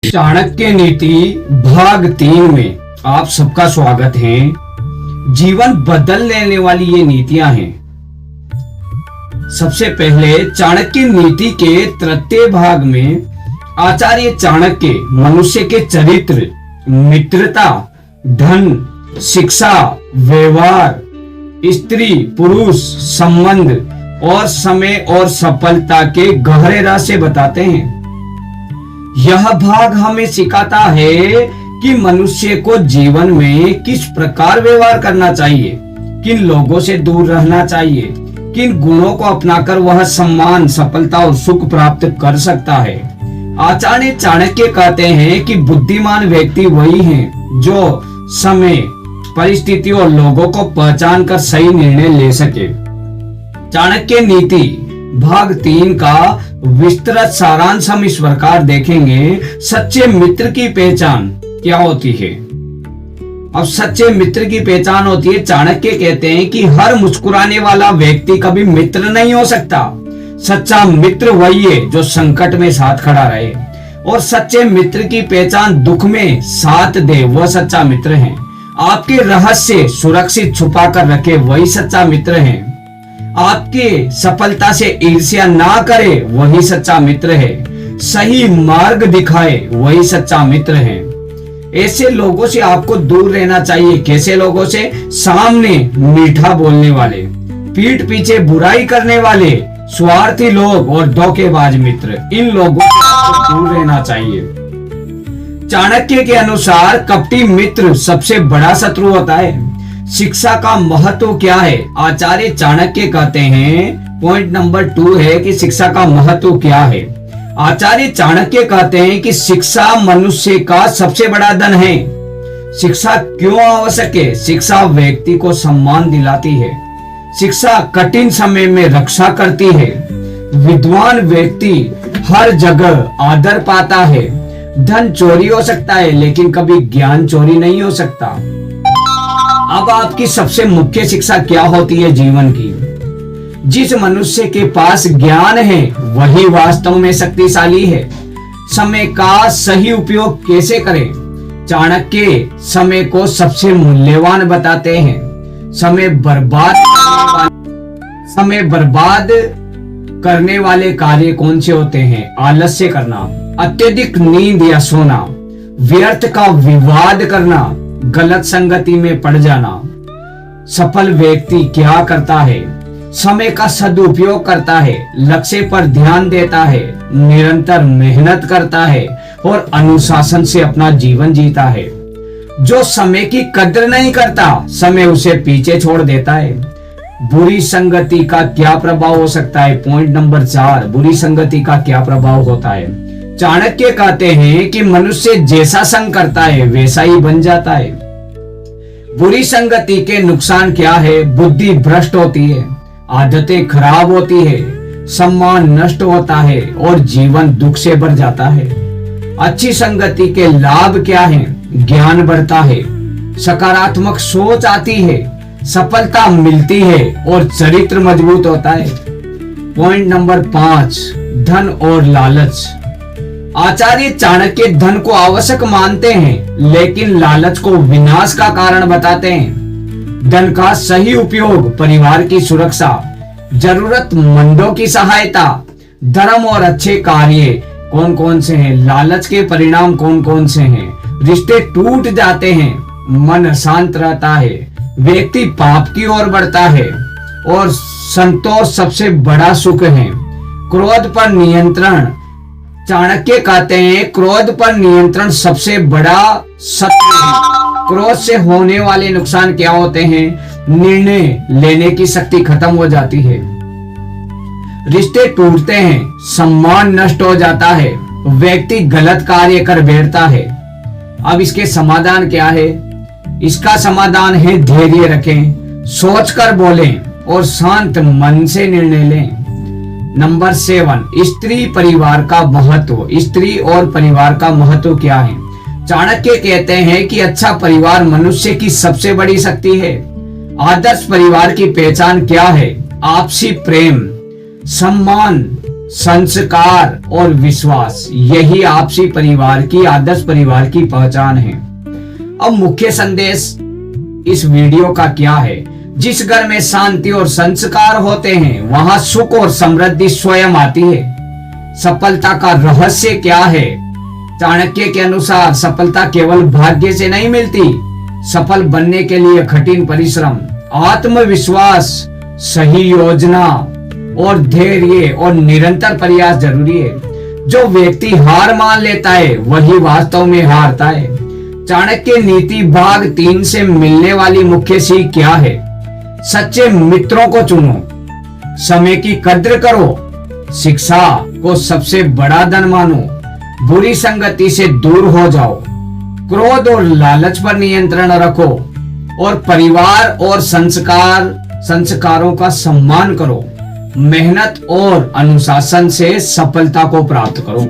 चाणक्य नीति भाग 3 में आप सबका स्वागत है। जीवन बदल लेने वाली ये नीतियां हैं। सबसे पहले चाणक्य नीति के 3 भाग में आचार्य चाणक्य मनुष्य के चरित्र, मित्रता, धन, शिक्षा, व्यवहार, स्त्री पुरुष संबंध और समय और सफलता के गहरे रहस्य बताते हैं। यह भाग हमें सिखाता है कि मनुष्य को जीवन में किस प्रकार व्यवहार करना चाहिए, किन लोगों से दूर रहना चाहिए, किन गुणों को अपनाकर वह सम्मान, सफलता और सुख प्राप्त कर सकता है। आचार्य चाणक्य कहते हैं कि बुद्धिमान व्यक्ति वही हैं जो समय, परिस्थिति और लोगों को पहचान कर सही निर्णय ले सके। चाणक्य नीति भाग 3 का विस्तृत सारांश हम इस प्रकार देखेंगे। सच्चे मित्र की पहचान क्या होती है। अब सच्चे मित्र की पहचान होती है, चाणक्य कहते हैं कि हर मुस्कुराने वाला व्यक्ति कभी मित्र नहीं हो सकता। सच्चा मित्र वही है जो संकट में साथ खड़ा रहे, और सच्चे मित्र की पहचान दुख में साथ दे, वह सच्चा मित्र है। आपके रहस्य सुरक्षित छुपा कर रखे, वही सच्चा मित्र है। आपके सफलता से ईर्ष्या ना करे, वही सच्चा मित्र है। सही मार्ग दिखाए, वही सच्चा मित्र है। ऐसे लोगों से आपको दूर रहना चाहिए। कैसे लोगों से? सामने मीठा बोलने वाले, पीठ पीछे बुराई करने वाले, स्वार्थी लोग और धोखेबाज मित्र, इन लोगों से आपको दूर रहना चाहिए। चाणक्य के अनुसार कपटी मित्र सबसे बड़ा शत्रु होता है। शिक्षा का महत्व क्या है? आचार्य चाणक्य कहते हैं, पॉइंट नंबर 2 है कि शिक्षा का महत्व क्या है। आचार्य चाणक्य कहते हैं कि शिक्षा मनुष्य का सबसे बड़ा धन है। शिक्षा क्यों आवश्यक है? शिक्षा व्यक्ति को सम्मान दिलाती है। शिक्षा कठिन समय में रक्षा करती है। विद्वान व्यक्ति हर जगह आदर पाता है। धन चोरी हो सकता है, लेकिन कभी ज्ञान चोरी नहीं हो सकता। अब आपकी सबसे मुख्य शिक्षा क्या होती है जीवन की? जिस मनुष्य के पास ज्ञान है वही वास्तव में शक्तिशाली है। समय का सही उपयोग कैसे करें? चाणक्य समय को सबसे मूल्यवान बताते हैं। समय बर्बाद करने वाले कार्य कौन से होते हैं? आलस्य करना, अत्यधिक नींद या सोना, व्यर्थ का विवाद करना, गलत संगति में पड़ जाना। सफल व्यक्ति क्या करता है? समय का सदुपयोग करता है, लक्ष्य पर ध्यान देता है, निरंतर मेहनत करता है और अनुशासन से अपना जीवन जीता है। जो समय की कदर नहीं करता, समय उसे पीछे छोड़ देता है। बुरी संगति का क्या प्रभाव हो सकता है? पॉइंट नंबर 4, बुरी संगति का क्या प्रभाव होता है? चाणक्य कहते हैं कि मनुष्य जैसा संग करता है वैसा ही बन जाता है। बुरी संगति के नुकसान क्या है? बुद्धि भ्रष्ट होती है, आदतें खराब होती है, सम्मान नष्ट होता है और जीवन दुख से भर जाता है। अच्छी संगति के लाभ क्या हैं? ज्ञान बढ़ता है, सकारात्मक सोच आती है, सफलता मिलती है और चरित्र मजबूत होता है। पॉइंट नंबर 5, धन और लालच। आचार्य चाणक्य धन को आवश्यक मानते हैं, लेकिन लालच को विनाश का कारण बताते हैं। धन का सही उपयोग, परिवार की सुरक्षा, जरूरतमंदों की सहायता, धर्म और अच्छे कार्य कौन कौन से हैं? लालच के परिणाम कौन कौन से हैं? रिश्ते टूट जाते हैं, मन अशांत रहता है, व्यक्ति पाप की ओर बढ़ता है और संतोष सबसे बड़ा सुख है। क्रोध पर नियंत्रण। चाणक्य कहते हैं क्रोध पर नियंत्रण सबसे बड़ा शत्रु है। क्रोध से होने वाले नुकसान क्या होते हैं? निर्णय लेने की शक्ति खत्म हो जाती है, रिश्ते टूटते हैं, सम्मान नष्ट हो जाता है, व्यक्ति गलत कार्य कर बैठता है। अब इसके समाधान क्या है? इसका समाधान है धैर्य रखें, सोचकर बोलें और शांत मन से निर्णय लें। नंबर 7, स्त्री परिवार का महत्व। स्त्री और परिवार का महत्व क्या है? चाणक्य कहते हैं कि अच्छा परिवार मनुष्य की सबसे बड़ी शक्ति है। आदर्श परिवार की पहचान क्या है? आपसी प्रेम, सम्मान, संस्कार और विश्वास, यही आपसी परिवार की, आदर्श परिवार की पहचान है। अब मुख्य संदेश इस वीडियो का क्या है? जिस घर में शांति और संस्कार होते हैं वहां सुख और समृद्धि स्वयं आती है। सफलता का रहस्य क्या है? चाणक्य के अनुसार सफलता केवल भाग्य से नहीं मिलती। सफल बनने के लिए कठिन परिश्रम, आत्मविश्वास, सही योजना और धैर्य और निरंतर प्रयास जरूरी है। जो व्यक्ति हार मान लेता है वही वास्तव में हारता है। चाणक्य नीति भाग 3 से मिलने वाली मुख्य सीख क्या है? सच्चे मित्रों को चुनो, समय की कद्र करो, शिक्षा को सबसे बड़ा धन मानो, बुरी संगति से दूर हो जाओ, क्रोध और लालच पर नियंत्रण रखो और परिवार और संस्कारों का सम्मान करो। मेहनत और अनुशासन से सफलता को प्राप्त करो।